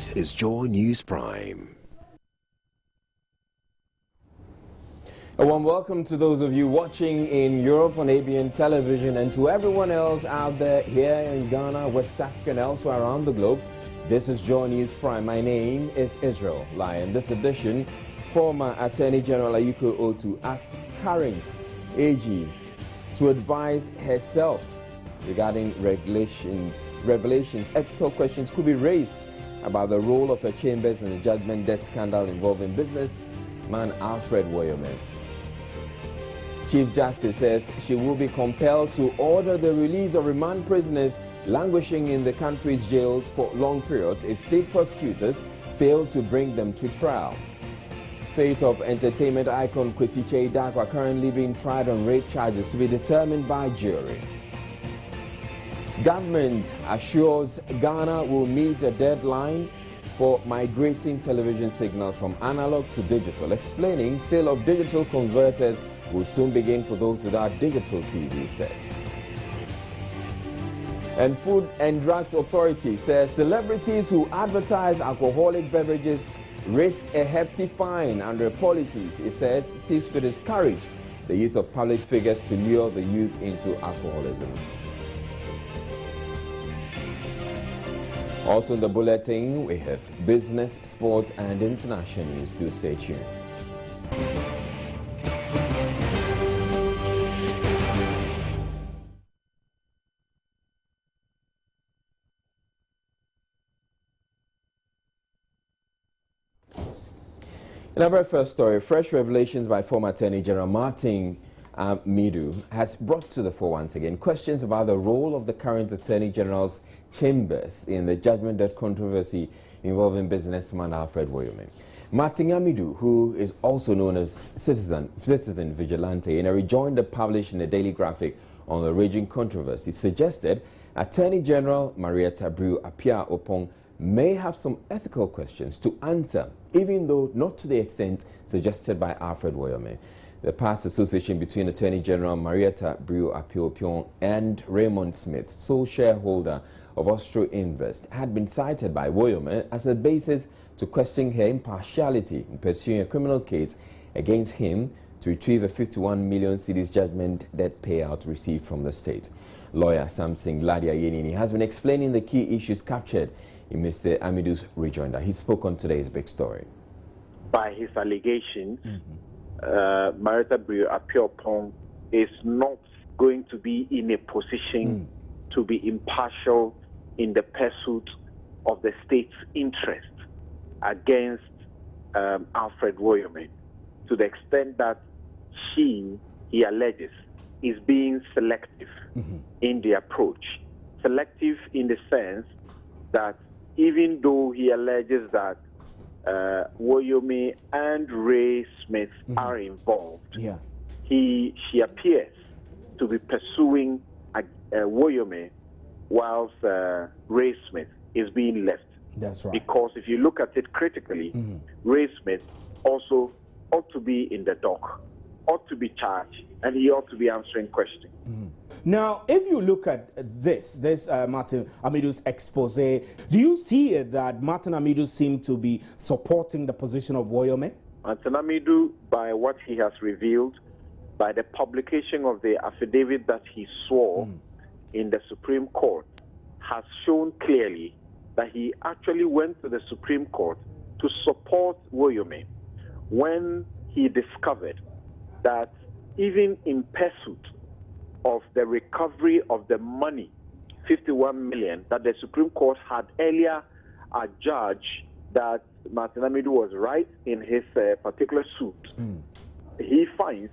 This is Joy News Prime. A warm welcome to those of you watching in Europe on ABN television and to everyone else out there here in Ghana, West Africa and elsewhere around the globe. This is Joy News Prime. My name is Israel Lyon. This edition, former Attorney General Ayiko Otu asks current AG to advise herself regarding revelations. Ethical questions could be raised about the role of her chambers in the judgment debt scandal involving businessman Alfred Woyome. Chief Justice says she will be compelled to order the release of remand prisoners languishing in the country's jails for long periods if state prosecutors fail to bring them to trial. Fate of entertainment icon Kwesi Cheidakwa currently being tried on rape charges to be determined by jury. Government assures Ghana will meet the deadline for migrating television signals from analog to digital, explaining sale of digital converters will soon begin for those without digital TV sets. And Food and Drugs Authority says celebrities who advertise alcoholic beverages risk a hefty fine under policies. It says seeks to discourage the use of public figures to lure the youth into alcoholism. Also in the bulletin, we have business, sports, and international news. Do stay tuned. In our very first story, fresh revelations by former Attorney General Martin Amidu has brought to the fore once again questions about the role of the current Attorney General's chambers in the judgment debt controversy involving businessman Alfred Woyome. Martin Amidu, who is also known as Citizen Vigilante, in a rejoinder published in the Daily Graphic on the raging controversy, suggested Attorney General Marietta Brewster-Appiah-Oppong may have some ethical questions to answer, even though not to the extent suggested by Alfred Woyome. The past association between Attorney General Marietta Brewster-Appiah-Oppong and Raymond Smith, sole shareholder of Austro Invest, had been cited by Woyome as a basis to question her impartiality in pursuing a criminal case against him to retrieve a 51 million cedis judgment debt payout received from the state. Lawyer Samson Gladia Yenini has been explaining the key issues captured in Mr. Amidu's rejoinder. He spoke on today's big story. By his allegations, Marietta Brewster-Appiah-Oppong is not going to be in a position to be impartial in the pursuit of the state's interest against Alfred Woyome, to the extent that he alleges, is being selective in the approach. Selective in the sense that even though he alleges that Woyome and Ray Smith are involved, she appears to be pursuing Woyome whilst Ray Smith is being left. That's right. Because if you look at it critically, Ray Smith also ought to be in the dock, ought to be charged, and he ought to be answering questions. Now, if you look at this Martin Amidu's expose, do you see it that Martin Amidu seemed to be supporting the position of Woyome? Martin Amidu, by what he has revealed, by the publication of the affidavit that he swore in the Supreme Court, has shown clearly that he actually went to the Supreme Court to support Woyome when he discovered that even in pursuit of the recovery of the money, 51 million, that the Supreme Court had earlier adjudged that Martin Amidu was right in his particular suit, he finds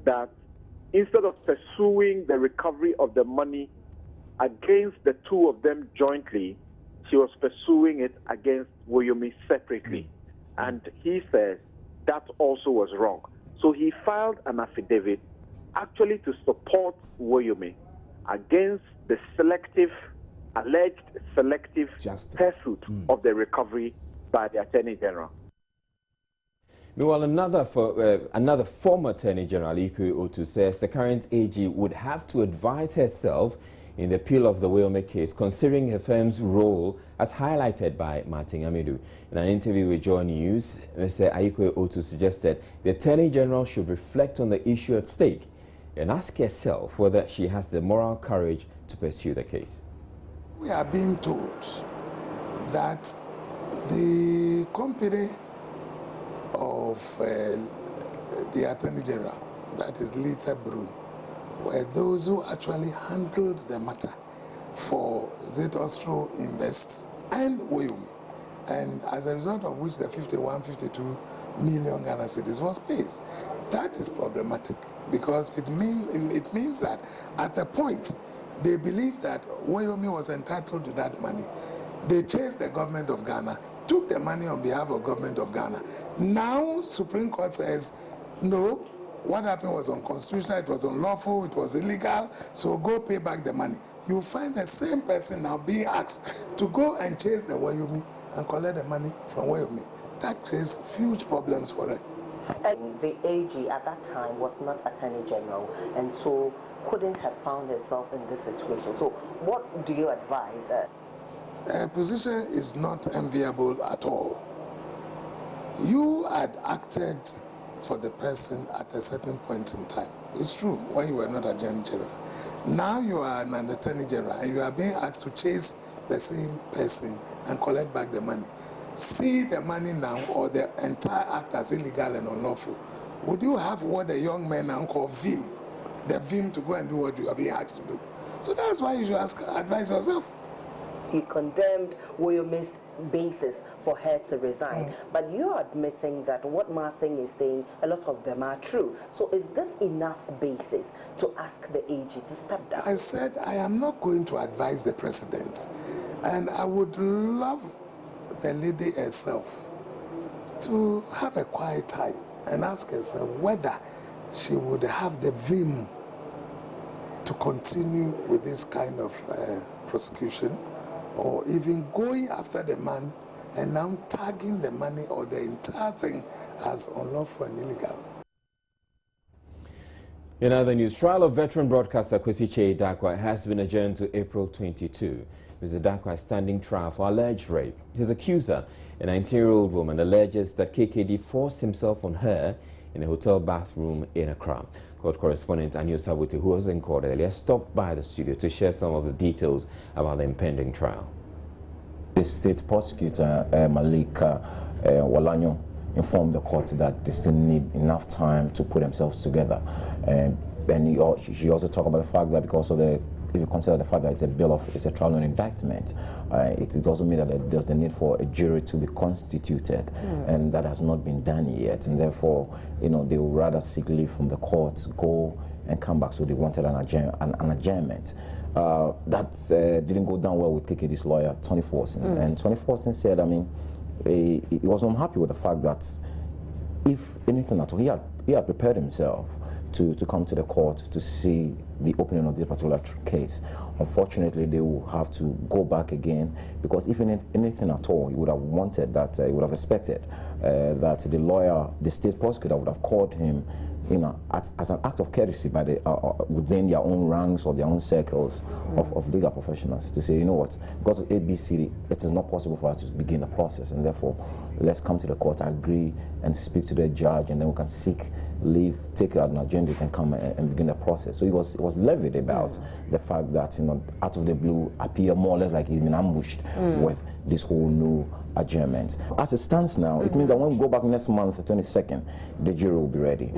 that instead of pursuing the recovery of the money against the two of them jointly, she was pursuing it against Woyome separately. And he says that also was wrong. So he filed an affidavit actually to support Woyome against the alleged selective pursuit of the recovery by the Attorney General. Meanwhile, another former Attorney General, Ayiko Otu, says the current AG would have to advise herself in the appeal of the Wayome case, considering her firm's role as highlighted by Martin Amidu. In an interview with Joy News, Mr. Ayiko Otu suggested the Attorney General should reflect on the issue at stake and ask herself whether she has the moral courage to pursue the case. We are being told that the company of the Attorney General, that is Lita Brew, were those who actually handled the matter for Zetostro Invest and Wayome, and as a result of which the 51-52 million Ghana cedis was paid. That is problematic because it means that at the point they believe that Wayome was entitled to that money, they chased the government of Ghana, took the money on behalf of government of Ghana. Now Supreme Court says, no, what happened was unconstitutional, it was unlawful, it was illegal, so go pay back the money. You find the same person now being asked to go and chase the Wayome and collect the money from Wayome. That creates huge problems for her. And the AG at that time was not Attorney General, and so couldn't have found herself in this situation. So what do you advise? Her position is not enviable at all. You had acted for the person at a certain point in time. It's true, when you were not Attorney General. Now you are an Attorney General and you are being asked to chase the same person and collect back the money. See the money now or the entire act as illegal and unlawful. Would you have what the young men now call vim, the vim to go and do what you are being asked to do? So that's why you should advise yourself. He condemned Wayome's basis for her to resign. But you are admitting that what Martin is saying, a lot of them are true. So is this enough basis to ask the AG to step down? I said I am not going to advise the president. And I would love the lady herself to have a quiet time and ask herself whether she would have the vim to continue with this kind of prosecution, or even going after the man and now tagging the money or the entire thing as unlawful and illegal. In other news, trial of veteran broadcaster Kwesi Che Dakwa has been adjourned to April 22. Mr. Dakwa is standing trial for alleged rape. His accuser, a 19-year-old woman, alleges that KKD forced himself on her in a hotel bathroom in Accra. Court correspondent Anio Sabuti, who was in court earlier, stopped by the studio to share some of the details about the impending trial. The state prosecutor, Malik Walanyo, informed the court that they still need enough time to put themselves together. And she also talked about the fact that because of the, if you consider the fact that it's a trial on indictment, it also means that there's the need for a jury to be constituted, and that has not been done yet. And therefore, they would rather seek leave from the court, go and come back. So they wanted an adjournment. That didn't go down well with KKD's lawyer, Tony Forson. And Tony Forson said, he was unhappy with the fact that if anything at all, he had prepared himself to come to the court to see the opening of this particular case. Unfortunately, they will have to go back again, because if anything at all, he would have wanted that, he would have expected that the lawyer, the state prosecutor, would have called him, as an act of courtesy by within their own ranks or their own circles of legal professionals, to say, you know what, because of ABC, it is not possible for us to begin the process, and therefore, let's come to the court, agree, and speak to the judge, and then we can seek leave, take an agenda, and come and begin the process. So he was livid about the fact that, out of the blue, appear more or less like he's been ambushed with this whole new adjournment. As it stands now, it means that when we go back next month, the 22nd, the jury will be ready.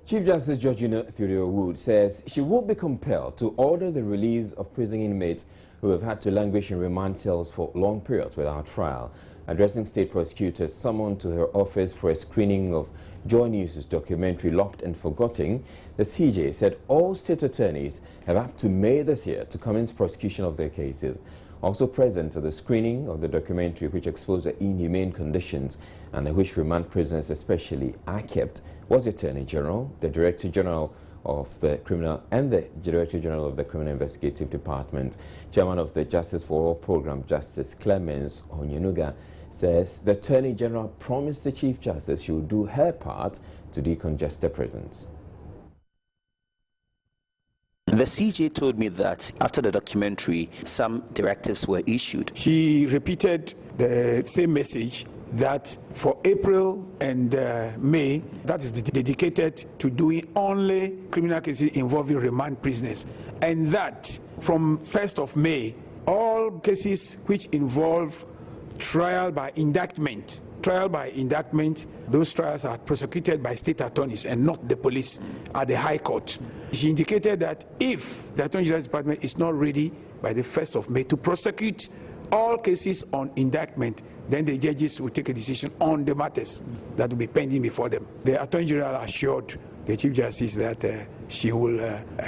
Chief Justice Georgina Thurio Wood says she will be compelled to order the release of prison inmates who have had to languish in remand cells for long periods without trial. Addressing state prosecutors summoned to her office for a screening of Joy News' documentary Locked and Forgotten, the CJ said all state attorneys have up to May this year to commence prosecution of their cases. Also present at the screening of the documentary, which exposed the inhumane conditions under which remand prisoners especially are kept, was the Attorney General, the Director General of the Criminal and the Director General of the Criminal Investigative Department. Chairman of the Justice for All Program, Justice Clemens Onyenuga, says the Attorney General promised the Chief Justice she would do her part to decongest the prisons. The CJ told me that after the documentary, some directives were issued. She repeated the same message that for April and May, that is dedicated to doing only criminal cases involving remand prisoners. And that from 1st of May, all cases which involve trial by indictment, those trials are prosecuted by state attorneys and not the police at the High Court. She indicated that if the Attorney General's Department is not ready by the 1st of May to prosecute all cases on indictment, then the judges will take a decision on the matters that will be pending before them. The Attorney General assured the Chief Justice that she will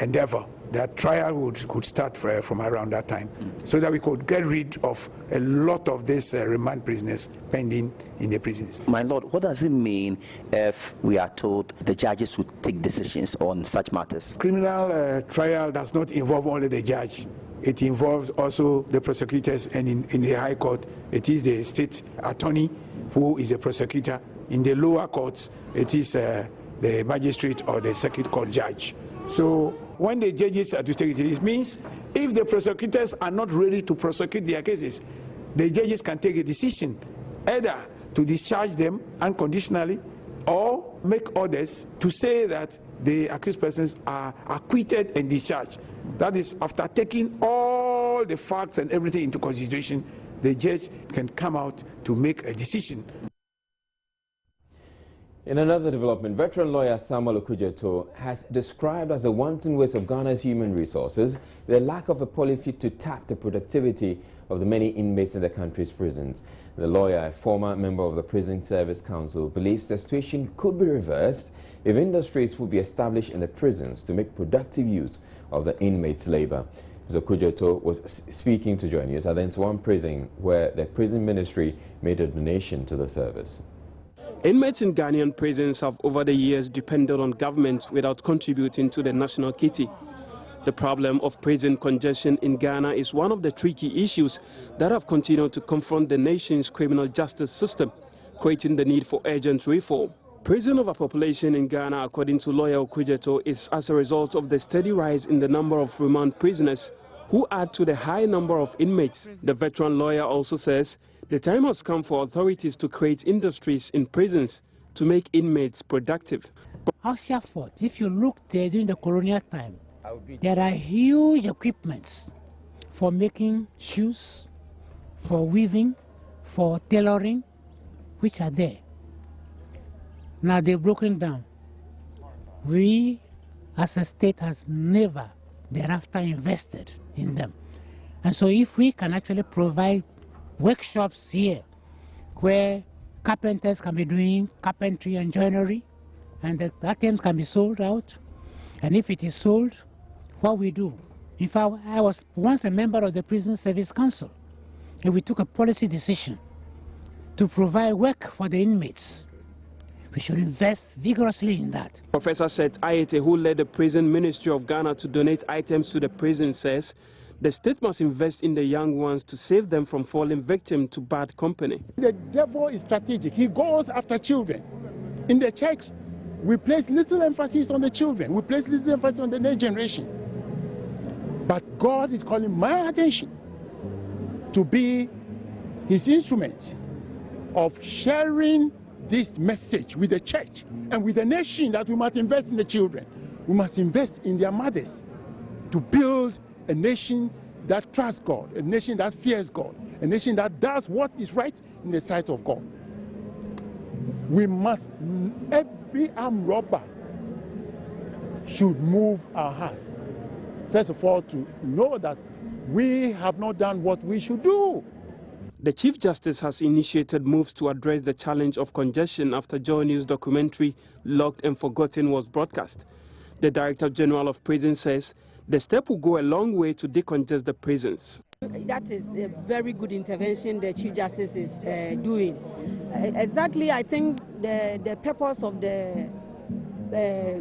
endeavor that trial could start from around that time, so that we could get rid of a lot of these remand prisoners pending in the prisons. My Lord, what does it mean if we are told the judges would take decisions on such matters? Criminal trial does not involve only the judge. It involves also the prosecutors, and in the High Court, it is the state attorney who is the prosecutor. In the lower courts, it is the magistrate or the circuit court judge. So when the judges are to take it means if the prosecutors are not ready to prosecute their cases, the judges can take a decision either to discharge them unconditionally or make orders to say that the accused persons are acquitted and discharged. That is, after taking all the facts and everything into consideration, the judge can come out to make a decision. In another development, veteran lawyer Samuel Okujeto has described as a wanton waste of Ghana's human resources the lack of a policy to tap the productivity of the many inmates in the country's prisons. The lawyer, a former member of the Prison Service Council, believes the situation could be reversed if industries would be established in the prisons to make productive use of the inmates' labor. Mr. Okujeto was speaking to Joy News at the N1 prison, where the prison ministry made a donation to the service. Inmates in Ghanaian prisons have over the years depended on governments without contributing to the national kitty. The problem of prison congestion in Ghana is one of the tricky issues that have continued to confront the nation's criminal justice system, creating the need for urgent reform. Prison overpopulation in Ghana, according to lawyer Okujeto, is as a result of the steady rise in the number of remand prisoners who add to the high number of inmates. The veteran lawyer also says the time has come for authorities to create industries in prisons to make inmates productive. Oxford, if you look there during the colonial time, there are huge equipments for making shoes, for weaving, for tailoring, which are there. Now they're broken down. We, as a state, has never thereafter invested in them. And so if we can actually provide workshops here where carpenters can be doing carpentry and joinery, and the items can be sold out, and if it is sold, what we do. In fact, I was once a member of the Prison Service Council, and we took a policy decision to provide work for the inmates. We should invest vigorously in that. Professor Seth Ayete, who led the Prison Ministry of Ghana to donate items to the prison, says the state must invest in the young ones to save them from falling victim to bad company. The devil is strategic. He goes after children. In the church, we place little emphasis on the children. We place little emphasis on the next generation. But God is calling my attention to be his instrument of sharing this message with the church and with the nation, that we must invest in the children. We must invest in their mothers to build a nation that trusts God, a nation that fears God, a nation that does what is right in the sight of God. We must, every armed robber should move our hearts. First of all, to know that we have not done what we should do. The Chief Justice has initiated moves to address the challenge of congestion after Joy News documentary Locked and Forgotten was broadcast. The Director General of Prisons says the step will go a long way to decongest the prisons. That is a very good intervention the Chief Justice is doing. Exactly, I think the purpose of the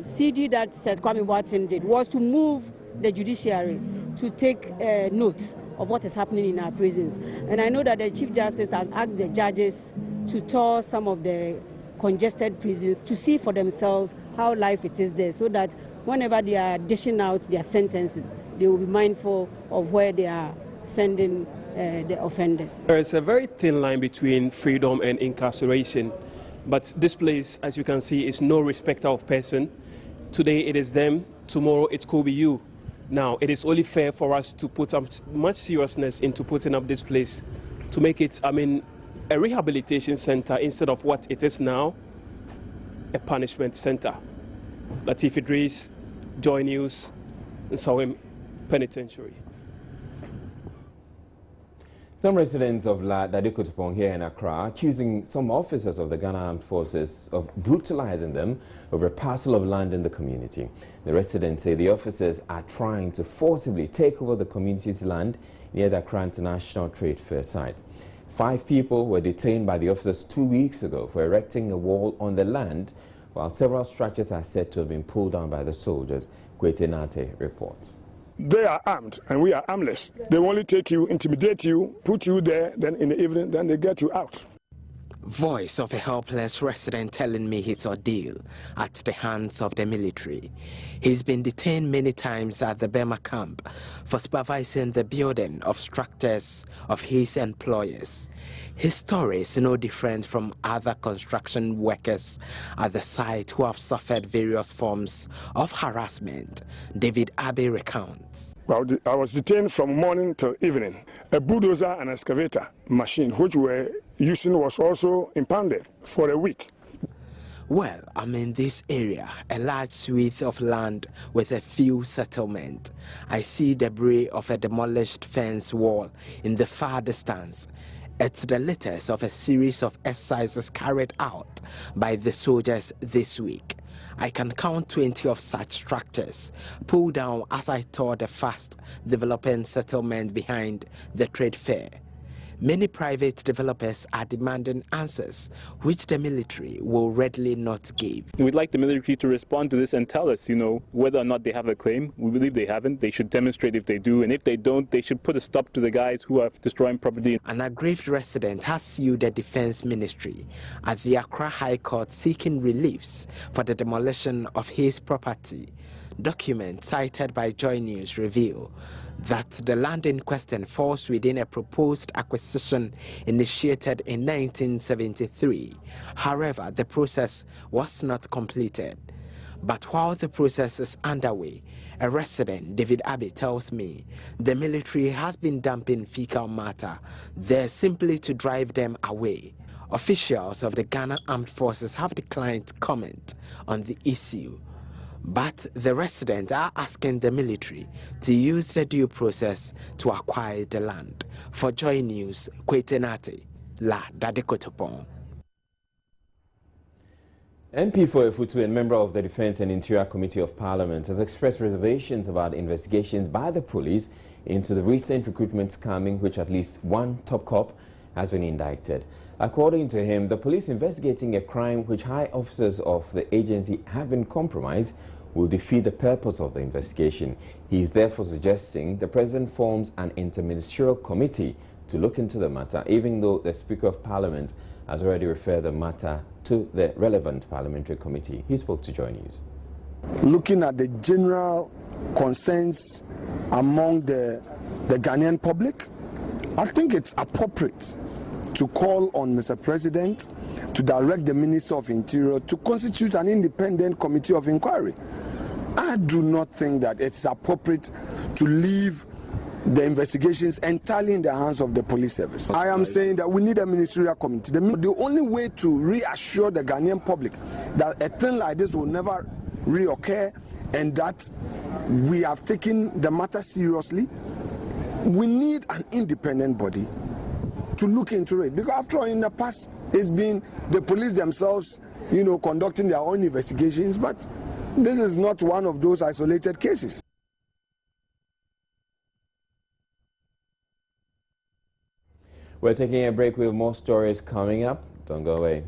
CD that Seth Kwame Watson did was to move the judiciary to take note of what is happening in our prisons. And I know that the Chief Justice has asked the judges to tour some of the congested prisons to see for themselves how life it is there, so that whenever they are dishing out their sentences, they will be mindful of where they are sending the offenders. There is a very thin line between freedom and incarceration, but this place, as you can see, is no respecter of person. Today it is them, tomorrow it could be you. Now, it is only fair for us to put up much seriousness into putting up this place to make it, a rehabilitation center instead of what it is now, a punishment center. Latif Idris, Joy News, Nsawam Penitentiary. Some residents of La Dadikotopong here in Accra are accusing some officers of the Ghana Armed Forces of brutalizing them over a parcel of land in the community. The residents say the officers are trying to forcibly take over the community's land near the Accra International Trade Fair site. 5 people were detained by the officers 2 weeks ago for erecting a wall on the land, while several structures are said to have been pulled down by the soldiers. Kwete Nate reports. They are armed and we are armless. They only take you, intimidate you, put you there, then in the evening, then they get you out. Voice of a helpless resident telling me his ordeal at the hands of the military. He's been detained many times at the Burma camp for supervising the building of structures of his employers. His story is no different from other construction workers at the site who have suffered various forms of harassment. David Abbey recounts. Well, I was detained from morning till evening. A bulldozer and excavator machine which we're using was also impounded for a week. Well, I'm in this area, a large swath of land with a few settlements. I see debris of a demolished fence wall in the far distance. It's the latest of a series of exercises carried out by the soldiers this week. I can count 20 of such structures pulled down as I tour the fast developing settlement behind the trade fair. Many private developers are demanding answers which the military will readily not give. We'd like the military to respond to this and tell us, whether or not they have a claim. We believe they haven't. They should demonstrate if they do, and if they don't, they should put a stop to the guys who are destroying property. An aggrieved resident has sued the Defense Ministry at the Accra High Court seeking reliefs for the demolition of his property. Documents cited by Joy News reveal that the land in question falls within a proposed acquisition initiated in 1973. However, the process was not completed. But while the process is underway, a resident, David Abbey, tells me the military has been dumping fecal matter there simply to drive them away. Officials of the Ghana Armed Forces have declined comment on the issue. But the residents are asking the military to use the due process to acquire the land. For Joy News, Kwete Nate, La Dadekotopong. MP for Efutu and member of the Defense and Interior Committee of Parliament has expressed reservations about investigations by the police into the recent recruitment scamming, which at least one top cop has been indicted. According to him, the police investigating a crime which high officers of the agency have been compromised will defeat the purpose of the investigation. He is therefore suggesting the President forms an interministerial committee to look into the matter, even though the Speaker of Parliament has already referred the matter to the relevant parliamentary committee. He spoke to Joy News. Looking at the general concerns among the Ghanaian public, I think it's appropriate to call on Mr. President to direct the Minister of Interior to constitute an independent committee of inquiry. I do not think that it's appropriate to leave the investigations entirely in the hands of the police service. I am saying that we need a ministerial committee. The only way to reassure the Ghanaian public that a thing like this will never reoccur and that we have taken the matter seriously, we need an independent body to look into it. Because after all, in the past, it's been the police themselves, conducting their own investigations, but this is not one of those isolated cases. We're taking a break with more stories coming up. Don't go away.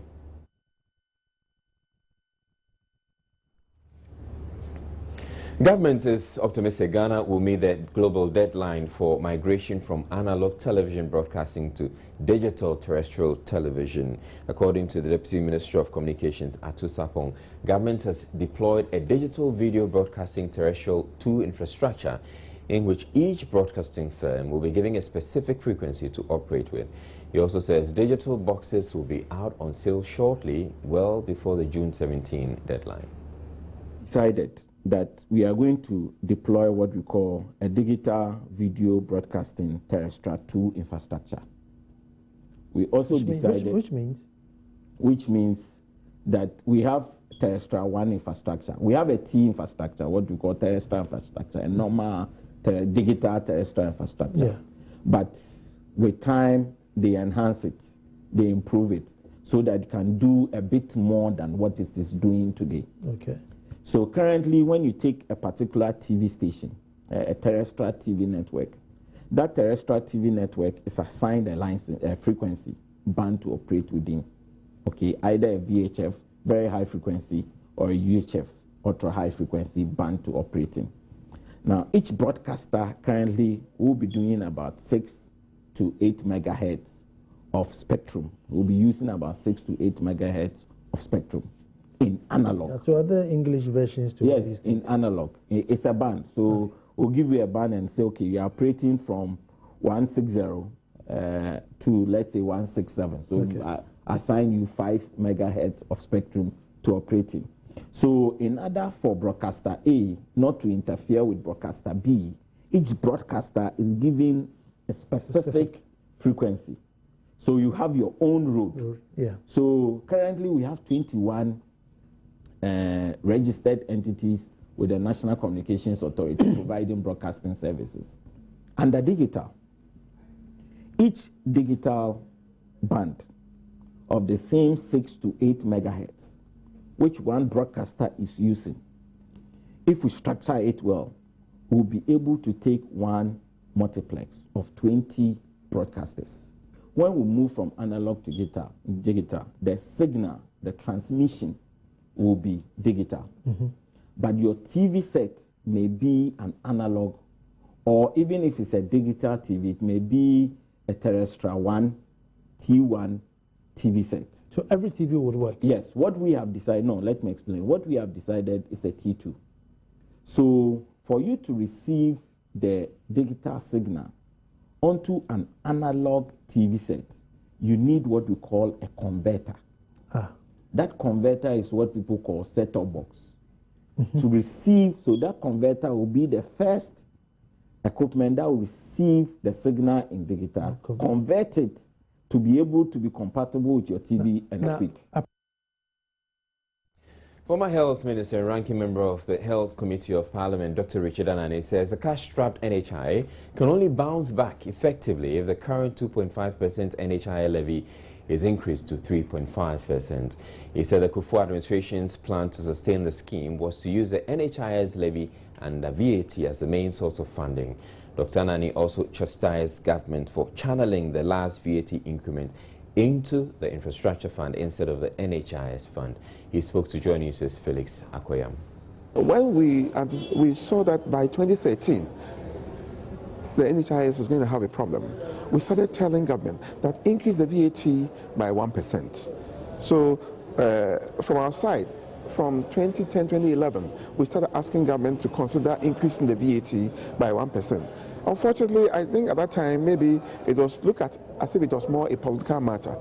Government is optimistic Ghana will meet the global deadline for migration from analog television broadcasting to digital terrestrial television. According to the Deputy Minister of Communications, Atu Sapong, government has deployed a digital video broadcasting terrestrial 2 infrastructure in which each broadcasting firm will be given a specific frequency to operate with. He also says digital boxes will be out on sale shortly, well before the June 17 deadline. Decided that we are going to deploy what we call a digital video broadcasting terrestrial 2 infrastructure. We also decided... Which means that we have terrestrial 1 infrastructure. We have a T infrastructure, what we call terrestrial infrastructure, a normal digital terrestrial infrastructure. Yeah. But with time, they enhance it, they improve it, so that it can do a bit more than what it is doing today. Okay. So currently, when you take a particular TV station, a terrestrial TV network, that terrestrial TV network is assigned a license, a frequency band to operate within. Okay, either a VHF, very high frequency, or a UHF, ultra high frequency band to operate in. Now, each broadcaster currently will be doing about 6 to 8 megahertz of spectrum. We'll be using about 6 to 8 megahertz of spectrum in analog. So other English versions to yes, these in analog. It's a band. So we'll give you a band and say, okay, you're operating from 160 to, let's say, 167. So Okay. assign you 5 megahertz of spectrum to operate in. So in order for broadcaster A not to interfere with broadcaster B, each broadcaster is given a specific frequency. So you have your own road. Yeah. So currently we have 21 registered entities with the National Communications Authority providing broadcasting services. Under digital, each digital band of the same 6 to 8 megahertz, which one broadcaster is using, if we structure it well, we'll be able to take one multiplex of 20 broadcasters. When we move from analog to digital, the signal, the transmission will be digital. But your TV set may be an analog, or even if it's a digital TV, it may be a terrestrial 1, T1 TV set. So every TV would work? Yes. What we have decided, no, let me explain. What we have decided is a T2. So for you to receive the digital signal onto an analog TV set, you need what we call a converter. That converter is what people call set-top box. To receive, so that converter will be the first equipment that will receive the signal in digital, convert it to be able to be compatible with your TV and speak. Former Health Minister and ranking member of the Health Committee of Parliament, Dr. Richard Anani, says the cash-strapped NHI can only bounce back effectively if the current 2.5% NHI levy is increased to 3.5%. He said the Kufuor administration's plan to sustain the scheme was to use the NHIS levy and the VAT as the main source of funding. Dr. Anani also chastised government for channeling the last VAT increment into the infrastructure fund instead of the NHIS fund. He spoke to Joy News' Felix Akoyam. When we saw that by 2013, the NHIS was going to have a problem, we started telling government that increase the VAT by 1%. So from our side, from 2010, 2011, we started asking government to consider increasing the VAT by 1%. Unfortunately, I think at that time, maybe it was looked at as if it was more a political matter.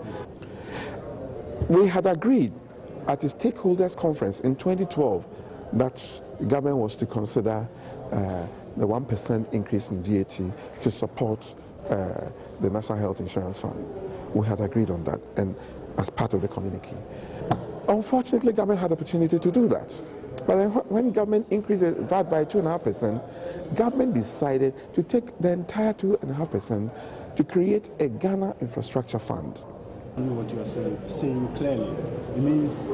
We had agreed at a stakeholders conference in 2012 that the government was to consider the 1% increase in VAT to support the National Health Insurance Fund. We had agreed on that, and as part of the communique. Unfortunately, government had the opportunity to do that. But then when government increased the VAT by 2.5%, government decided to take the entire 2.5% to create a Ghana Infrastructure Fund. I know what you are saying clearly. It means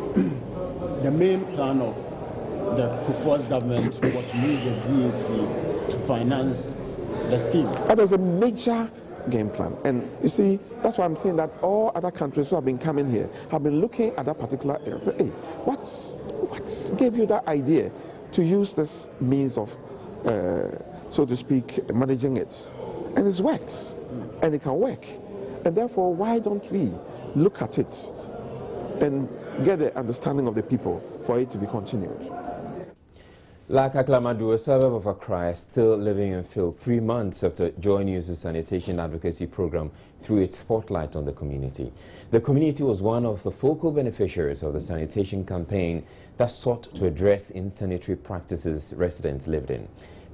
the main plan of the Kufuor's government was to use the VAT to finance the scheme. That was a major game plan. And you see, that's why I'm saying that all other countries who have been coming here have been looking at that particular area and say, hey, what gave you that idea to use this means of, so to speak, managing it. And it's worked, and it can work. And therefore, why don't we look at it and get the understanding of the people for it to be continued? Laka Klamadu, a suburb of Accra, is still living in filth 3 months after Joy News' sanitation advocacy program threw its spotlight on the community. The community was one of the focal beneficiaries of the sanitation campaign that sought to address insanitary practices residents lived in.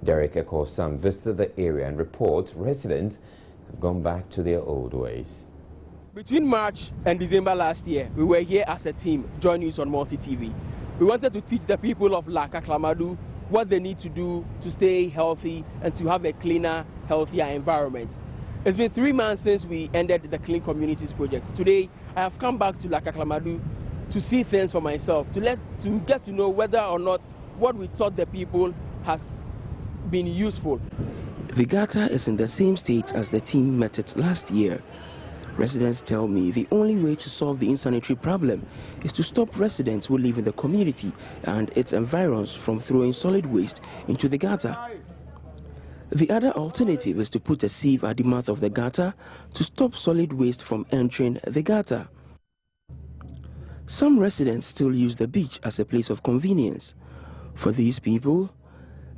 Derek Ekosam visited the area and reports residents have gone back to their old ways. Between March and December last year, we were here as a team, Joy News on Multi TV. We wanted to teach the people of Laka Klamadu what they need to do to stay healthy and to have a cleaner, healthier environment. It's been 3 months since we ended the Clean Communities project. Today, I have come back to Laka Klamadu to see things for myself, to get to know whether or not what we taught the people has been useful. The gutter is in the same state as the team met it last year. Residents tell me the only way to solve the insanitary problem is to stop residents who live in the community and its environs from throwing solid waste into the gutter. The other alternative is to put a sieve at the mouth of the gutter to stop solid waste from entering the gutter. Some residents still use the beach as a place of convenience. For these people,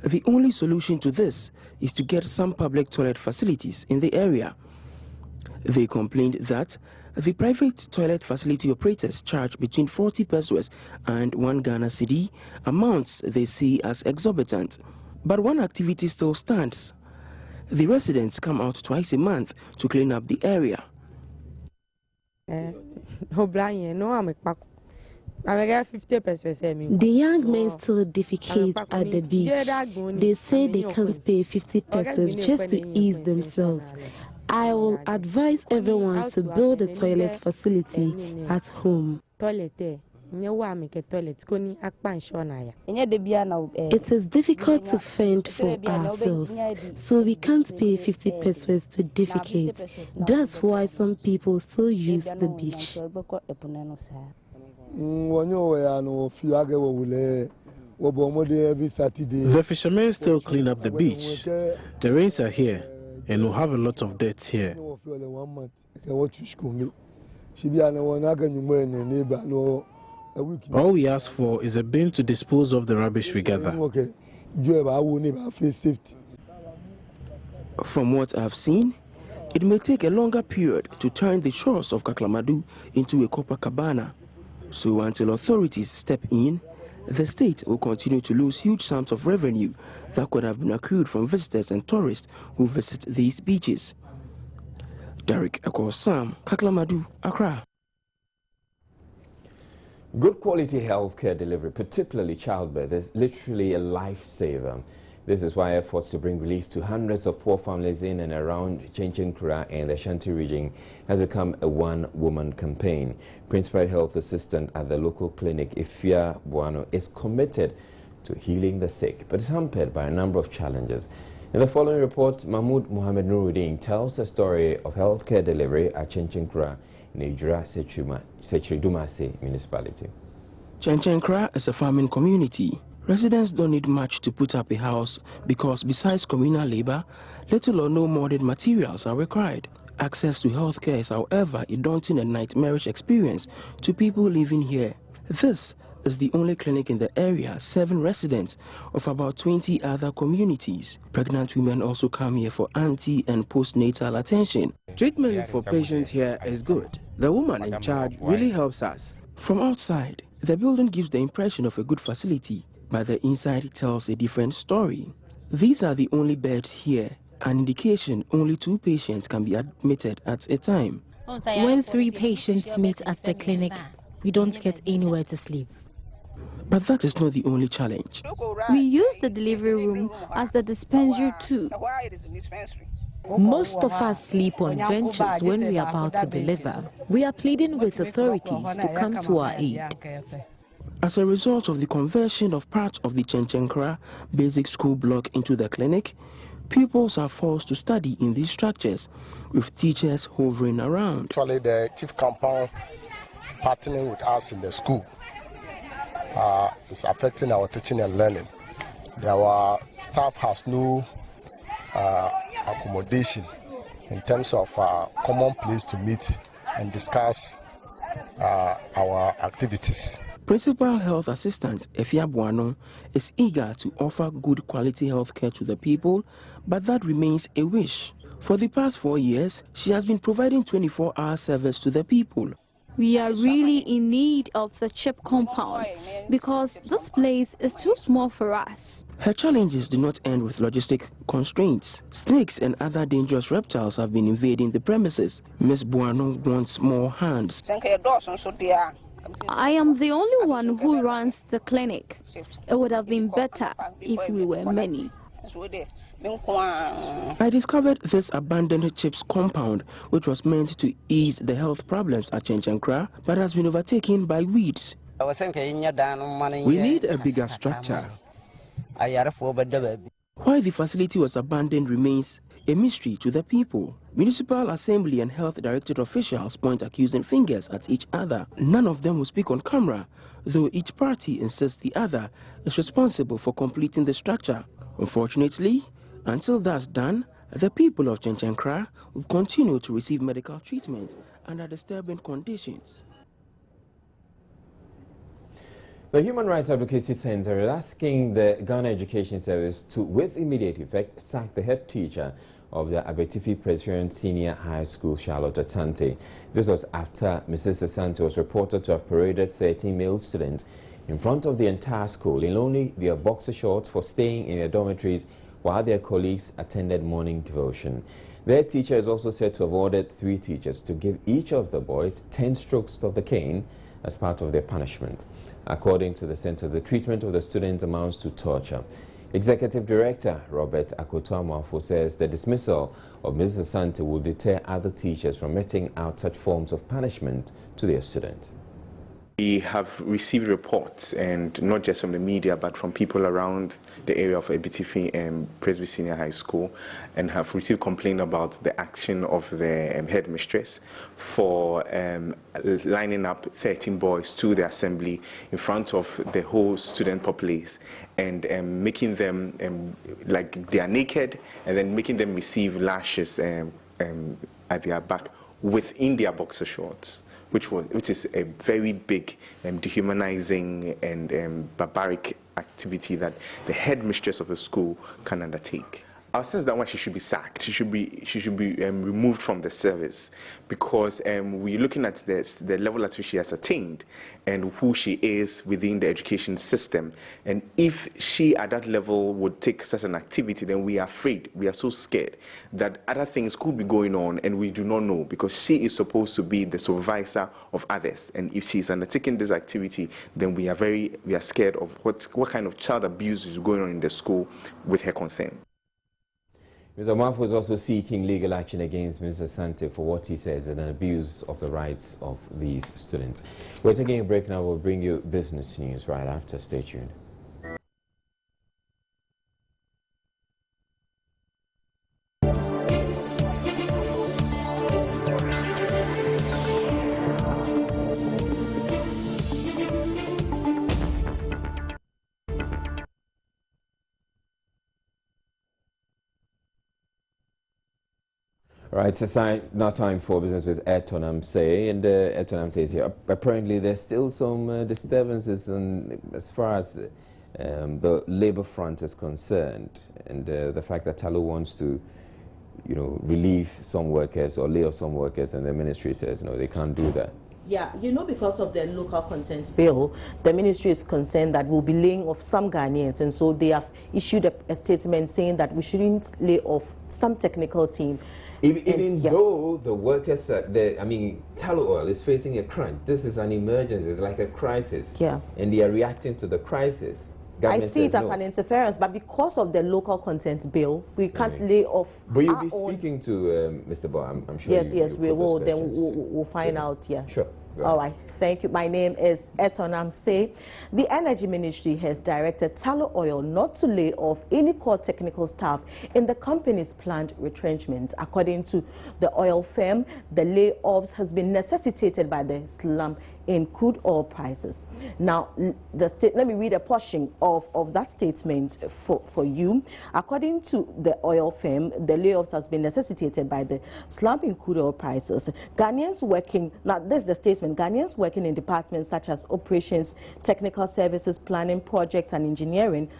the only solution to this is to get some public toilet facilities in the area. They complained that the private toilet facility operators charge between 40 pesos and 1 Ghana cedi, amounts they see as exorbitant. But one activity still stands. The residents come out twice a month to clean up the area. The young men still defecate at the beach. They say they can't pay 50 pesos just to ease themselves. I will advise everyone to build a toilet facility at home. It is difficult to fend for ourselves, so we can't pay 50 pesos to defecate. That's why some people still use the beach. The fishermen still clean up the beach. The rains are here, and we'll have a lot of dirt here. All we ask for is a bin to dispose of the rubbish we gather. From what I've seen, it may take a longer period to turn the shores of Kaklamadu into a Copacabana. So until authorities step in, the state will continue to lose huge sums of revenue that could have been accrued from visitors and tourists who visit these beaches. Derek Ekosam, Kaklamadu, Accra. Good quality healthcare delivery, particularly childbirth, is literally a lifesaver. This is why efforts to bring relief to hundreds of poor families in and around Chenkura and the Ashanti region has become a one-woman campaign. Principal Health Assistant at the local clinic, Ifia Buano, is committed to healing the sick, but is hampered by a number of challenges. In the following report, Mahmoud Mohamed Nuruddin tells the story of healthcare delivery at Chenkura in Ijura Setridumase municipality. Chenkura is a farming community. Residents don't need much to put up a house because besides communal labor, little or no modern materials are required. Access to healthcare is, however, a daunting and nightmarish experience to people living here. This is the only clinic in the area serving residents of about 20 other communities. Pregnant women also come here for anti- and postnatal attention. Treatment for patients here is good. The woman in charge really helps us. From outside, the building gives the impression of a good facility, but the inside tells a different story. These are the only beds here, an indication only 2 patients can be admitted at a time. When 3 patients meet at the clinic, we don't get anywhere to sleep. But that is not the only challenge. We use the delivery room as the dispensary too. Most of us sleep on benches when we are about to deliver. We are pleading with authorities to come to our aid. As a result of the conversion of part of the Chenkura basic school block into the clinic, pupils are forced to study in these structures, with teachers hovering around. Actually, the chief compound partnering with us in the school is affecting our teaching and learning. our staff has no accommodation in terms of common place to meet and discuss our activities. Principal Health Assistant Efia Buano is eager to offer good quality health care to the people, but that remains a wish. For the past 4 years, she has been providing 24-hour service to the people. We are really in need of the CHIP compound because this place is too small for us. Her challenges do not end with logistic constraints. Snakes and other dangerous reptiles have been invading the premises. Ms. Buano wants more hands. I am the only one who runs the clinic. It would have been better if we were many. I discovered this abandoned CHIPS compound, which was meant to ease the health problems at Chenchankra, but has been overtaken by weeds. We need a bigger structure. Why the facility was abandoned remains a mystery to the people. Municipal Assembly and Health Directorate officials point accusing fingers at each other. None of them will speak on camera, though each party insists the other is responsible for completing the structure. Unfortunately, until that's done, the people of Chenchankra will continue to receive medical treatment under disturbing conditions. The Human Rights Advocacy Center is asking the Ghana Education Service to, with immediate effect, sack the head teacher of the Abetifi Presbyterian Senior High School, Charlotte Asante. This was after Mrs. Asante was reported to have paraded 13 male students in front of the entire school in only their boxer shorts for staying in their dormitories while their colleagues attended morning devotion. Their teacher is also said to have ordered 3 teachers to give each of the boys 10 strokes of the cane as part of their punishment. According to the center, the treatment of the students amounts to torture. Executive Director Robert Akoto-Amoafo says the dismissal of Mrs. Asante will deter other teachers from meting out such forms of punishment to their students. We have received reports, and not just from the media, but from people around the area of Abetifi and Presby Senior High School, and have received complaint about the action of the headmistress for lining up 13 boys to the assembly in front of the whole student populace and making them like they are naked, and then making them receive lashes at their back within their boxer shorts. Which is a very big dehumanizing and barbaric activity that the headmistress of the school can undertake. Our sense that one, she should be sacked. She should be removed from the service, because we're looking at the level at which she has attained and who she is within the education system. And if she at that level would take such an activity, then we are afraid, we are so scared that other things could be going on and we do not know, because she is supposed to be the supervisor of others. And if she's undertaking this activity, then we are scared of what kind of child abuse is going on in the school with her consent. Mr. Amoafo is also seeking legal action against Mr. Asante for what he says is an abuse of the rights of these students. We're taking a break now. We'll bring you business news right after. Stay tuned. Right, it's now time for business with Eton Amsey, and Eton Amsey is here. Apparently, there's still some disturbances as far as the labor front is concerned, and the fact that Talo wants to, relieve some workers or lay off some workers, and the ministry says no, they can't do that. Yeah, because of the local content bill, the ministry is concerned that we'll be laying off some Ghanaians, and so they have issued a statement saying that we shouldn't lay off some technical team. Even though the workers, Talo Oil is facing a crunch. This is an emergency. It's like a crisis. Yeah. And they are reacting to the crisis. Government I see it as an interference, but because of the local content bill, we can't lay off. But you'll be speaking to Mr. Bo, I'm sure. Yes, we will. Then we'll find out. Yeah. Sure. All right. Thank you. My name is Eton Amsey. The Energy Ministry has directed Talo Oil not to lay off any core technical staff in the company's planned retrenchment. According to the oil firm, the layoffs has been necessitated by the slump in crude oil prices. Now, let me read a portion of that statement for you. According to the oil firm, the layoffs has been necessitated by the slump in crude oil prices. Ghanaians working, now this is the statement, Ghanaians working in departments such as operations, technical services, planning, projects and engineering,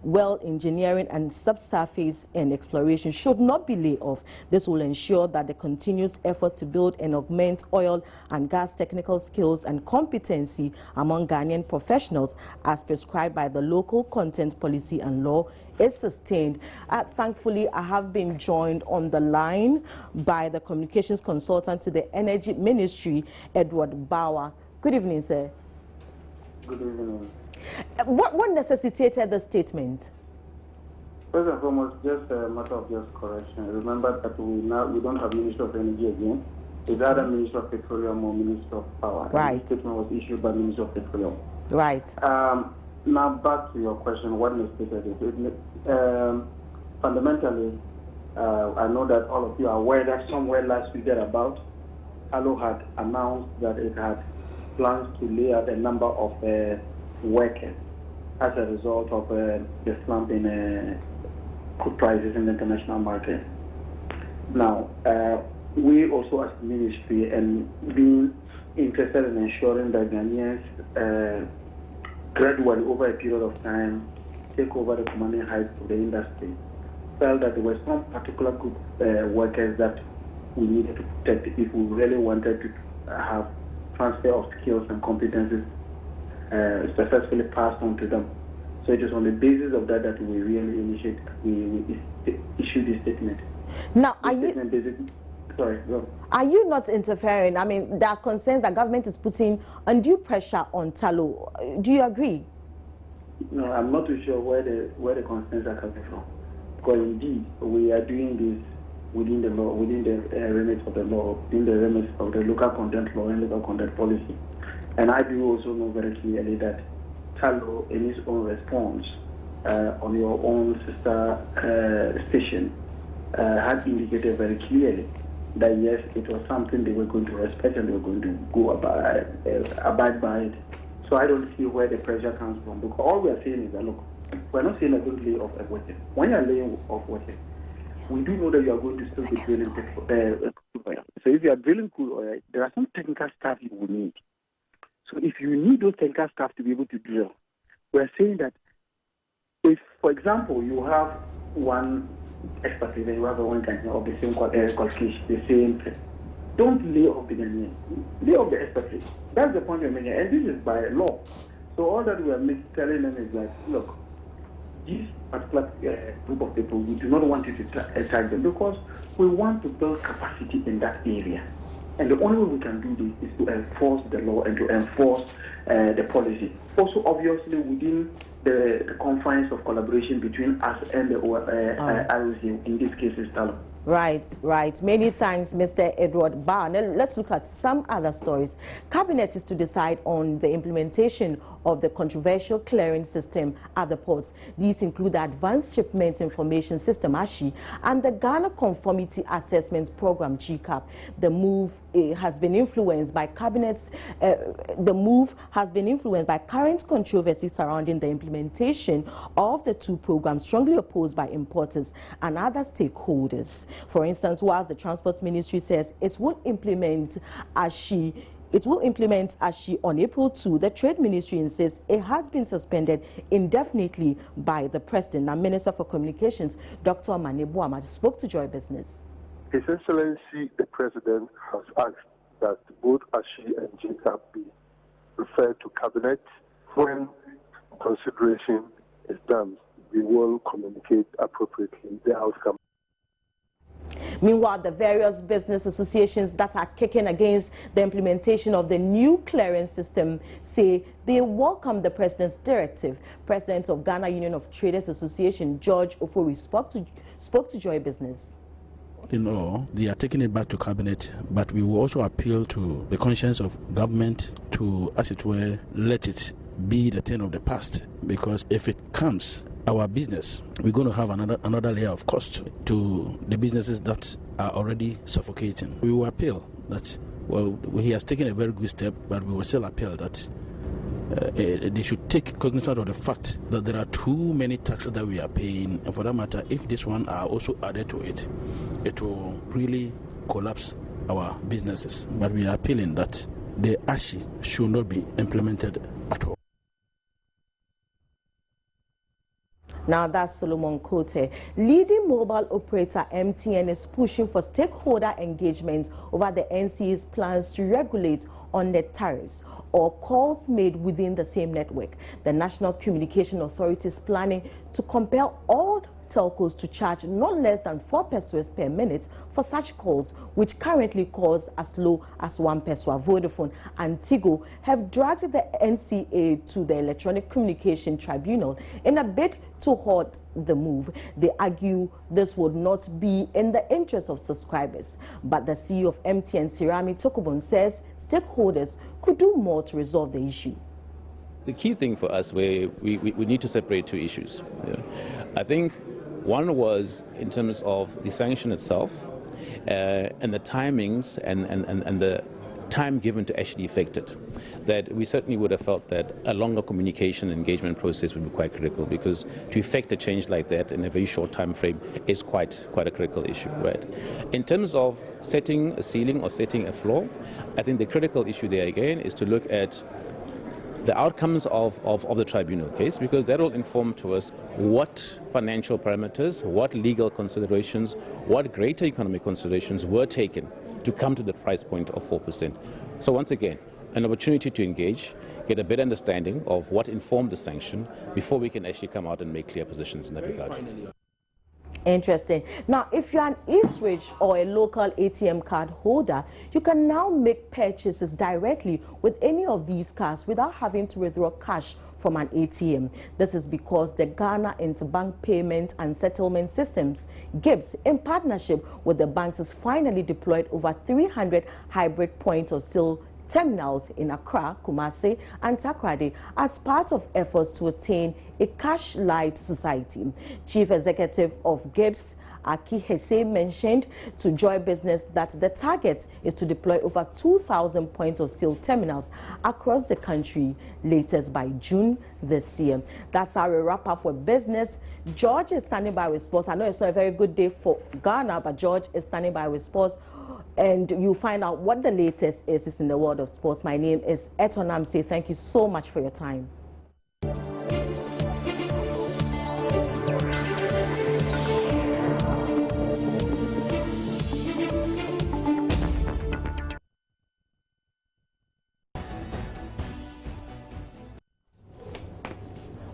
well engineering and subsurface and exploration should not be laid off. This will ensure that the continuous effort to build and augment oil and gas technical skills and competency among Ghanaian professionals as prescribed by the local content policy and law is sustained. Thankfully, I have been joined on the line by the communications consultant to the Energy Ministry, Edward Bauer. Good evening, sir. Good evening. What necessitated the statement? First and foremost, just a matter of just correction. Remember that we don't have Minister of Energy again. It's either Minister of Petroleum or Minister of Power. Right. The statement was issued by Minister of Petroleum. Right. Now back to your question, what necessitated it? Fundamentally, I know that all of you are aware that somewhere last week thereabout, ALO had announced that it had plans to lay out a number of workers as a result of the slump in crude prices in the international market. Now, we also as the ministry and being interested in ensuring that Ghanaians gradually over a period of time take over the commanding heights of the industry, felt that there were some particular group workers that we needed to protect if we really wanted to have transfer of skills and competencies successfully passed on to them. So it is on the basis of that that we really issued this statement. Now, are you not interfering? I mean, there are concerns that government is putting undue pressure on Talo. Do you agree? No, I'm not too sure where the concerns are coming from. Because indeed, we are doing this within the law, within the remit of the law, within the remit of the local content law and local content policy. And I do also know very clearly that Talo, in its own response on your own sister station, had indicated very clearly that yes, it was something they were going to respect and they were going to go abide by it. So I don't see where the pressure comes from. Because all we are saying is that, look, we're not saying a good lay off a worker. When you're laying off workers, we do know that you are going to still be drilling crude oil. So if you are drilling crude oil, there are some technical staff you will need. So if you need those technical staff to be able to drill, we're saying that if, for example, you have one expertise and you have one kind of the same qualification, the same thing, don't lay off the Ghanaian. Lay off the expertise. That's the point we're making, and this is by law. So all that we are telling them is that, look, this particular group of people, we do not want you to attack them because we want to build capacity in that area. And the only way we can do this is to enforce the law and to enforce the policy. Also, obviously, within the confines of collaboration between us and the IOC, in this case, is Talo. Right. Many thanks, Mr. Edward Barr. Now, let's look at some other stories. Cabinet is to decide on the implementation of the controversial clearing system at the ports. These include the Advanced Shipment Information System, ASHI, and the Ghana Conformity Assessment Program, GCAP. The move has been influenced by cabinets. The move has been influenced by current controversy surrounding the implementation of the two programs, strongly opposed by importers and other stakeholders. For instance, whilst the Transport Ministry says it will implement ASHI on April 2, the Trade Ministry insists it has been suspended indefinitely by the President. Now, Minister for Communications, Dr. Manebu Ahmad, spoke to Joy Business. His Excellency, the President, has asked that both ASHI and GCAP be referred to Cabinet. When consideration is done, we will communicate appropriately the outcome. Meanwhile, the various business associations that are kicking against the implementation of the new clearance system say they welcome the President's directive. President of Ghana Union of Traders Association, George Ofori, spoke to Joy Business. In all, they are taking it back to Cabinet, but we will also appeal to the conscience of government to, as it were, let it be the thing of the past, because if it comes, our business, we're going to have another layer of cost to the businesses that are already suffocating. We will appeal that Well, he has taken a very good step, but we will still appeal that they should take cognizance of the fact that there are too many taxes that we are paying, and for that matter, if this one are also added to it, it will really collapse our businesses. But we are appealing that the ASHI should not be implemented at all. Now that's Solomon Kote. Leading mobile operator MTN is pushing for stakeholder engagement over the NCA's plans to regulate on-net tariffs or calls made within the same network. The National Communication Authority is planning to compel all telcos to charge not less than 4 pesos per minute for such calls, which currently cost as low as 1 peso. Vodafone and Tigo have dragged the NCA to the Electronic Communication Tribunal in a bid to halt the move. They argue this would not be in the interest of subscribers. But the CEO of MTN, Sirami Tokobon, says stakeholders could do more to resolve the issue. The key thing for us, we need to separate two issues. I think one was in terms of the sanction itself and the timings and the time given to actually effect it. That we certainly would have felt that a longer communication and engagement process would be quite critical, because to effect a change like that in a very short time frame is quite a critical issue, right? In terms of setting a ceiling or setting a floor, I think the critical issue there again is to look at the outcomes of the tribunal case, because that will inform to us what financial parameters, what legal considerations, what greater economic considerations were taken to come to the price point of 4%. So once again, an opportunity to engage, get a better understanding of what informed the sanction before we can actually come out and make clear positions in that regard. Interesting. Now, if you're an eSwitch or a local ATM card holder, you can now make purchases directly with any of these cards without having to withdraw cash from an ATM. This is because the Ghana Interbank Payment and Settlement Systems, GIPS, in partnership with the banks, has finally deployed over 300 hybrid point-of-sale terminals in Accra, Kumasi, and Takoradi as part of efforts to attain a cash-light society. Chief Executive of GIPS, Aki Hesse, mentioned to Joy Business that the target is to deploy over 2,000 point-of-sale terminals across the country latest by June this year. That's how we wrap up with business. George is standing by with sports. I know it's not a very good day for Ghana, but George is standing by with sports. And you'll find out what the latest is in the world of sports. My name is Eton Namse. Thank you so much for your time.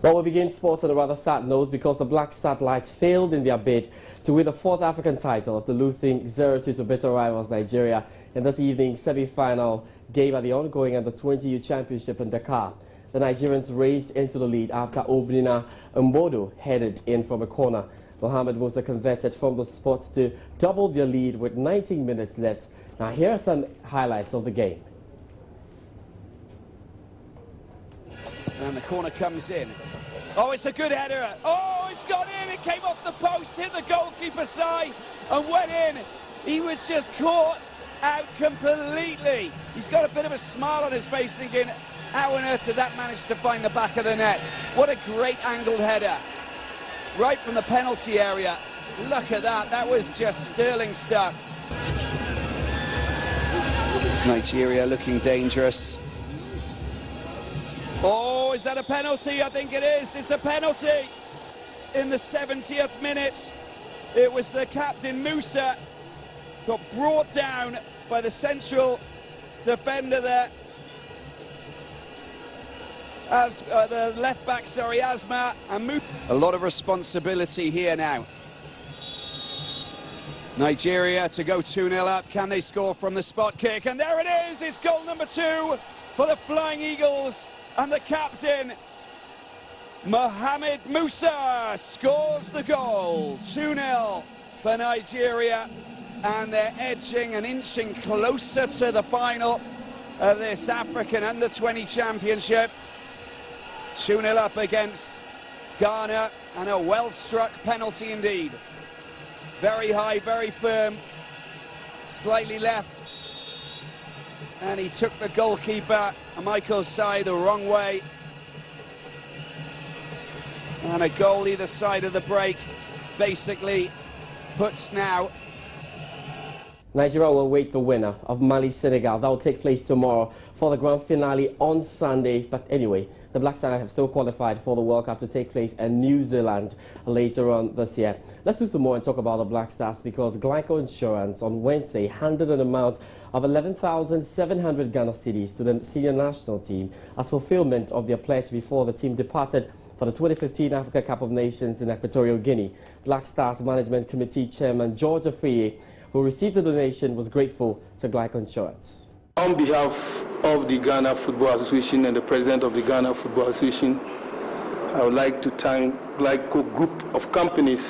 Well, we begin sports on a rather sad note because the Black Satellites failed in their bid to win the 4th African title after losing 0-2 to bitter rivals Nigeria in this evening's semi-final game at the ongoing Under-20 Youth Championship in Dakar. The Nigerians raced into the lead after Obinna Mbodo headed in from a corner. Mohamed Musa converted from the spot to double their lead with 19 minutes left. Now here are some highlights of the game. And the corner comes in. Oh, it's a good header. Oh, it's gone in. It came off the post, hit the goalkeeper's side and went in. He was just caught out completely. He's got a bit of a smile on his face thinking, how on earth did that manage to find the back of the net? What a great angled header. Right from the penalty area. Look at that. That was just sterling stuff. Nigeria looking dangerous. Oh, is that a penalty? I think it is. It's a penalty in the 70th minute. It was the captain, Musa, got brought down by the central defender there. As the left back, sorry, Asma, and Musa. A lot of responsibility here now. Nigeria to go 2-0 up. Can they score from the spot kick? And there it is. It's goal number 2 for the Flying Eagles. And the captain, Mohamed Musa, scores the goal. 2-0 for Nigeria. And they're edging and inching closer to the final of this African Under-20 Championship. 2-0 up against Ghana, and a well-struck penalty indeed. Very high, very firm, slightly left. And he took the goalkeeper, Michael Osei, the wrong way. And a goal either side of the break basically puts now. Nigeria will await the winner of Mali-Senegal. That will take place tomorrow for the grand finale on Sunday. But anyway, the Black Stars have still qualified for the World Cup to take place in New Zealand later on this year. Let's do some more and talk about the Black Stars, because Glyco Insurance on Wednesday handed an amount of 11,700 Ghana cedis to the senior national team as fulfillment of their pledge before the team departed for the 2015 Africa Cup of Nations in Equatorial Guinea. Black Stars Management Committee Chairman George Afriye, who received the donation, was grateful to Glyco Insurance. On behalf of the Ghana Football Association and the President of the Ghana Football Association, I would like to thank Glyco Group of Companies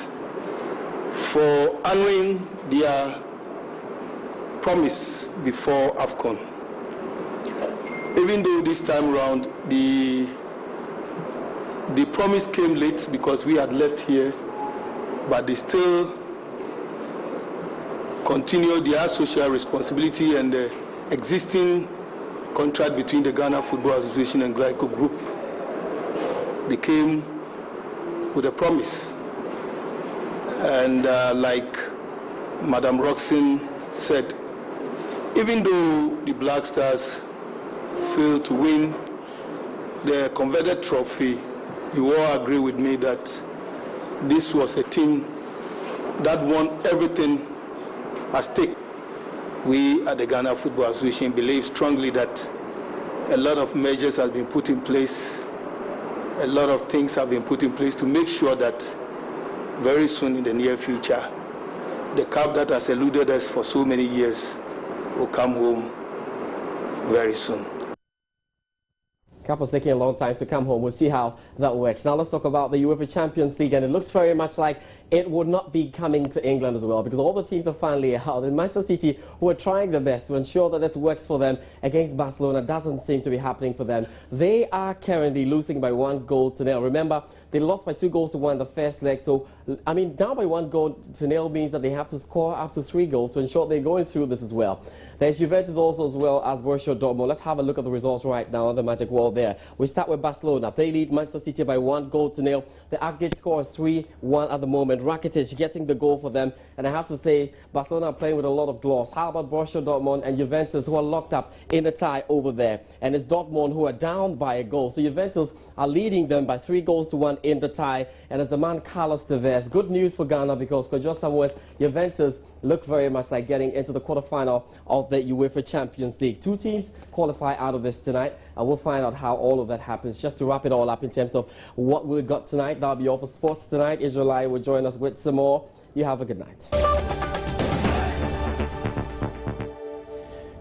for honoring their promise before AFCON. Even though this time around the promise came late because we had left here, but they still continued their social responsibility, and the existing contract between the Ghana Football Association and Glyco Group, they came with a promise. And like Madam Roxanne said, even though the Black Stars failed to win the coveted trophy, you all agree with me that this was a team that won everything at stake. We at the Ghana Football Association believe strongly that a lot of measures have been put in place, a lot of things have been put in place to make sure that very soon in the near future, the cup that has eluded us for so many years will come home very soon. Cup was taking a long time to come home. We'll see how that works. Now let's talk about the UEFA Champions League, and it looks very much like it would not be coming to England as well, because all the teams are finally out. And Manchester City, who are trying their best to ensure that this works for them against Barcelona, doesn't seem to be happening for them. They are currently losing by 1-0. Remember, they lost by 2-1 the first leg. So, I mean, down by 1-0 means that they have to score up to 3 goals to ensure they're going through this as well. There's Juventus also as well as Borussia Dortmund. Let's have a look at the results right now on the Magic Wall there. We start with Barcelona. They lead Manchester City by 1-0. The aggregate score is 3-1 at the moment. Rakitic getting the goal for them. And I have to say, Barcelona are playing with a lot of gloss. How about Borussia Dortmund and Juventus, who are locked up in a tie over there? And it's Dortmund who are down by a goal. So Juventus are leading them by 3-1 in the tie. And it's the man Carlos Tevez. Good news for Ghana, because Kwadwo Samuel's Juventus look very much like getting into the quarterfinal of the UEFA Champions League. 2 teams qualify out of this tonight, and we'll find out how all of that happens. Just to wrap it all up in terms of what we've got tonight, that'll be all for sports tonight. Israelite will join us with some more. You have a good night.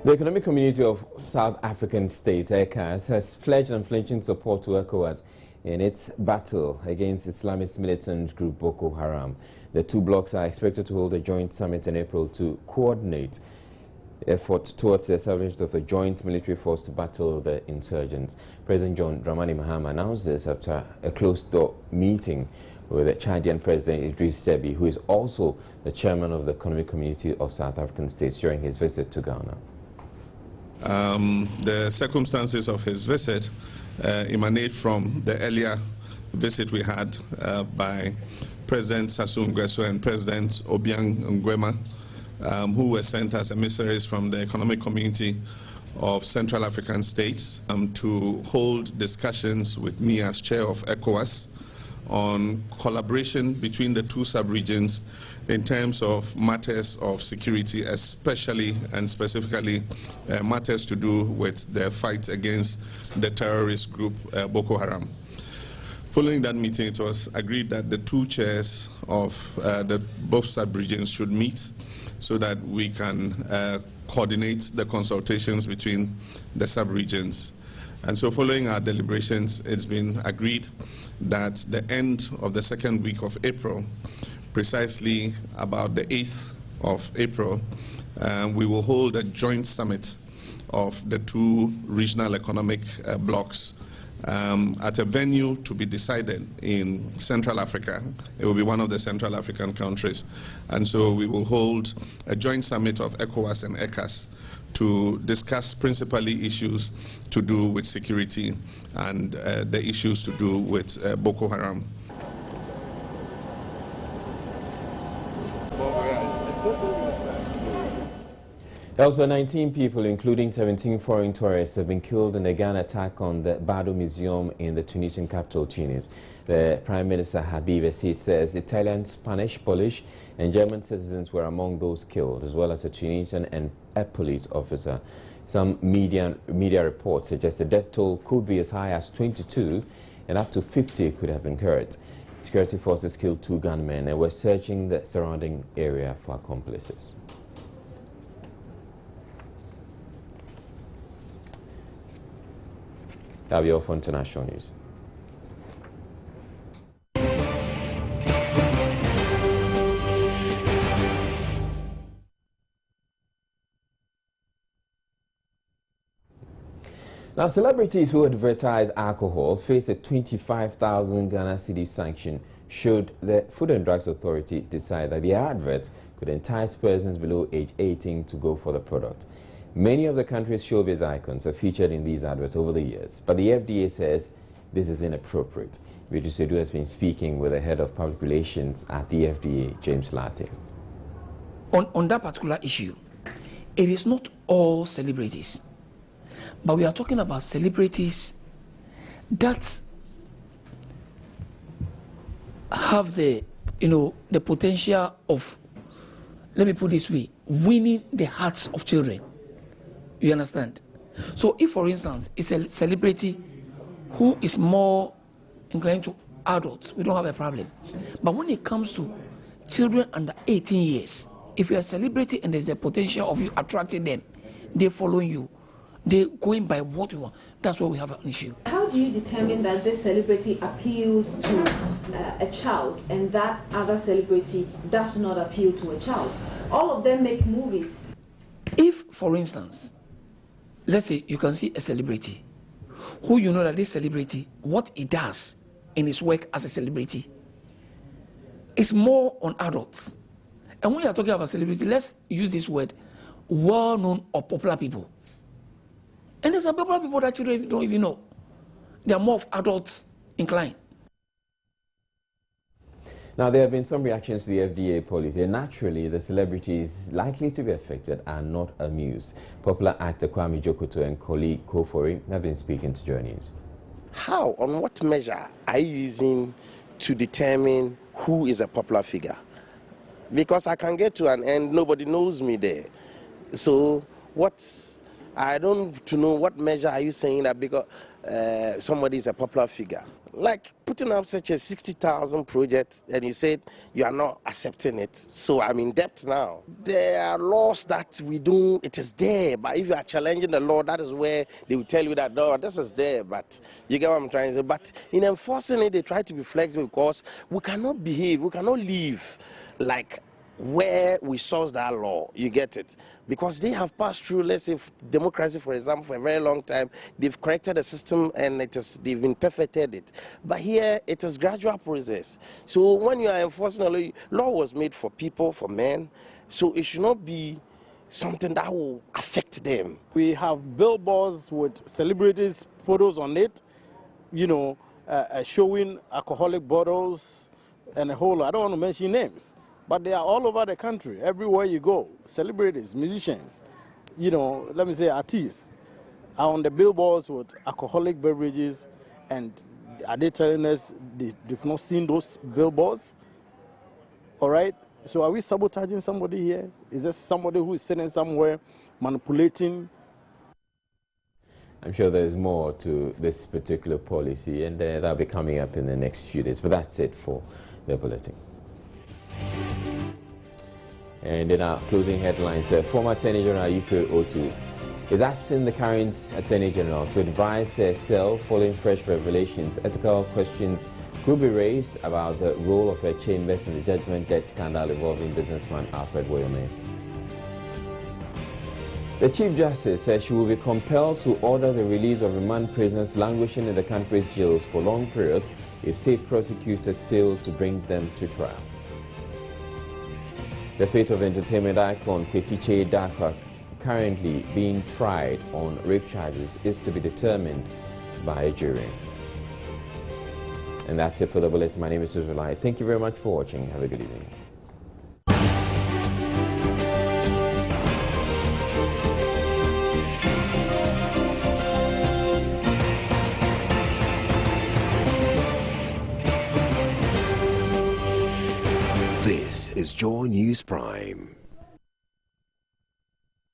The Economic Community of South African States, ECAS, has pledged unflinching support to ECOWAS in its battle against Islamist militant group Boko Haram. The 2 blocs are expected to hold a joint summit in April to coordinate efforts towards the establishment of a joint military force to battle the insurgents. President John Dramani Mahama announced this after a closed-door meeting with the Chadian President Idriss Deby, who is also the chairman of the Economic Community of South African States, during his visit to Ghana. The circumstances of his visit emanate from the earlier visit we had by President Sassou Nguesso and President Obiang Nguema, who were sent as emissaries from the Economic Community of Central African States to hold discussions with me as chair of ECOWAS on collaboration between the 2 sub-regions in terms of matters of security, especially and specifically matters to do with the fight against the terrorist group Boko Haram. Following that meeting, it was agreed that the 2 chairs of both sub-regions should meet so that we can coordinate the consultations between the sub-regions. And so following our deliberations, it's been agreed that the end of the 2nd week of April, precisely about the 8th of April, we will hold a joint summit of the 2 regional economic blocs at a venue to be decided in Central Africa. It will be one of the Central African countries. And so we will hold a joint summit of ECOWAS and ECAS to discuss principally issues to do with security and the issues to do with Boko Haram. Elsewhere, 19 people, including 17 foreign tourists, have been killed in a gun attack on the Bardo Museum in the Tunisian capital, Tunis. The Prime Minister Habib Essid says Italian, Spanish, Polish and German citizens were among those killed, as well as a Tunisian and a police officer. Some media reports suggest the death toll could be as high as 22 and up to 50 could have been hurt. Security forces killed 2 gunmen and were searching the surrounding area for accomplices. That'll be all for international news. Now, celebrities who advertise alcohol face a 25,000 Ghana cedi sanction should the Food and Drugs Authority decide that their advert could entice persons below age 18 to go for the product. Many of the country's showbiz icons have featured in these adverts over the years, but the FDA says this is inappropriate. Viju Sedu has been speaking with the head of public relations at the FDA, James Latte. On that particular issue, it is not all celebrities, but we are talking about celebrities that have the, the potential of, let me put it this way, winning the hearts of children. You understand? So if, for instance, it's a celebrity who is more inclined to adults, we don't have a problem. But when it comes to children under 18 years, if you're a celebrity and there's a potential of you attracting them, they're following you, they're going by what you want, that's where we have an issue. How do you determine that this celebrity appeals to a child and that other celebrity does not appeal to a child? All of them make movies. If, for instance, let's say you can see a celebrity who you know that this celebrity, what he does in his work as a celebrity is more on adults. And when you are talking about celebrity, let's use this word, well-known or popular people. And there's some popular people that children don't even know. They are more of adults inclined. Now, there have been some reactions to the FDA policy, and naturally, the celebrities likely to be affected are not amused. Popular actor Kwame Jokoto and colleague Kofori have been speaking to Joy News. How, on what measure are you using to determine who is a popular figure? Because I can get to an end, nobody knows me there. So, I don't know what measure are you saying that because somebody is a popular figure. Like putting up such a 60,000 project and you said you are not accepting it, so I'm in debt now. There are laws that we do, it is there, but if you are challenging the law, that is where they will tell you that, no, this is there, but you get what I'm trying to say. But in enforcing it, they try to be flexible because we cannot behave, we cannot live like where we source that law, you get it? Because they have passed through, let's say, democracy, for example, for a very long time. They've corrected the system and they've been perfected it. But here, it is gradual process. So when you are enforcing a law was made for people, for men, so it should not be something that will affect them. We have billboards with celebrities' photos on it, showing alcoholic bottles and a whole lot. I don't want to mention names. But they are all over the country, everywhere you go. Celebrities, musicians, let me say artists are on the billboards with alcoholic beverages, and are they telling us they've not seen those billboards? All right? So are we sabotaging somebody here? Is there somebody who is sitting somewhere manipulating? I'm sure there's more to this particular policy, and that'll be coming up in the next few days. But that's it for the bulletin. And in our closing headlines, former Attorney General Yukio Otu is asking the current Attorney General to advise herself following fresh revelations. Ethical questions could be raised about the role of her chambers in the judgment debt scandal involving businessman Alfred Woyome. The Chief Justice says she will be compelled to order the release of remand prisoners languishing in the country's jails for long periods if state prosecutors fail to bring them to trial. The fate of entertainment icon Kwesi Che Dakwa currently being tried on rape charges is to be determined by a jury. And that's it for the bulletin. My name is Suzulai. Thank you very much for watching. Have a good evening. This is Joy News Prime.